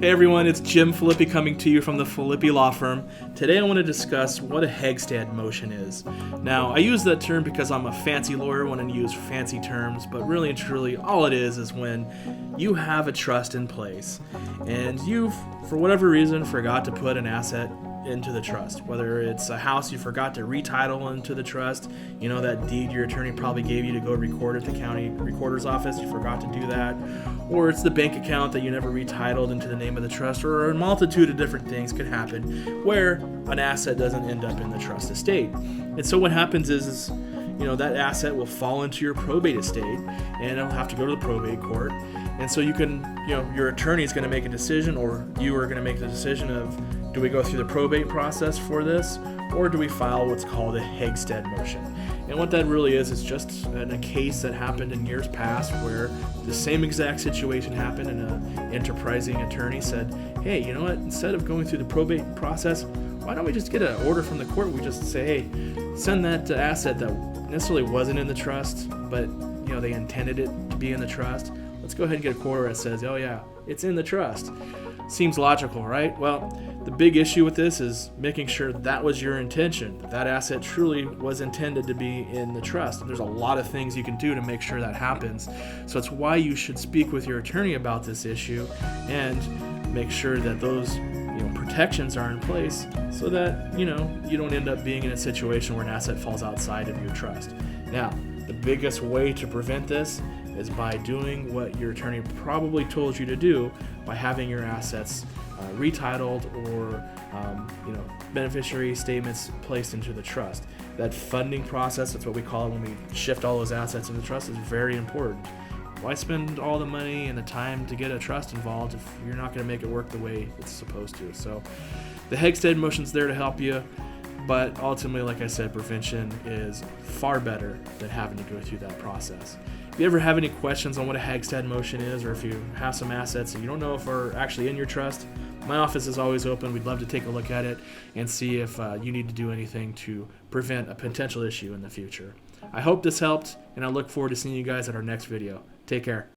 Hey everyone, it's Jim Filippi coming to you from the Filippi Law Firm. Today I want to discuss what a Heggstad motion is. Now, I use that term because I'm a fancy lawyer when I use fancy terms, but really and truly all it is when you have a trust in place and you've, for whatever reason, forgot to put an asset into the trust. Whether it's a house you forgot to retitle into the trust, you know, that deed your attorney probably gave you to go record at the county recorder's office, you forgot to do that, or it's the bank account that you never retitled into the name of the trust, or a multitude of different things could happen where an asset doesn't end up in the trust estate. And so what happens is you know, that asset will fall into your probate estate and it'll have to go to the probate court. And so you can, you know, your attorney is going to make a decision, or you are going to make the decision of, do we go through the probate process for this, or do we file what's called a Heggstad motion? And what that really is just in a case that happened in years past where the same exact situation happened and an enterprising attorney said, hey, you know what, instead of going through the probate process, why don't we just get an order from the court? We just say, hey, send that asset that necessarily wasn't in the trust, but you know they intended it to be in the trust. Let's go ahead and get a order that says, oh yeah, it's in the trust. Seems logical, right? Well, the big issue with this is making sure that was your intention, that asset truly was intended to be in the trust. There's a lot of things you can do to make sure that happens. So it's why you should speak with your attorney about this issue and make sure that those protections are in place so that you don't end up being in a situation where an asset falls outside of your trust. Now, the biggest way to prevent this is by doing what your attorney probably told you to do, by having your assets retitled or beneficiary statements placed into the trust. That funding process, that's what we call it when we shift all those assets into the trust, is very important. Why spend all the money and the time to get a trust involved if you're not going to make it work the way it's supposed to? So the Heggstad motion's there to help you, but ultimately, like I said, prevention is far better than having to go through that process. If you ever have any questions on what a Heggstad motion is, or if you have some assets that you don't know if are actually in your trust, my office is always open. We'd love to take a look at it and see if you need to do anything to prevent a potential issue in the future. I hope this helped, and I look forward to seeing you guys at our next video. Take care.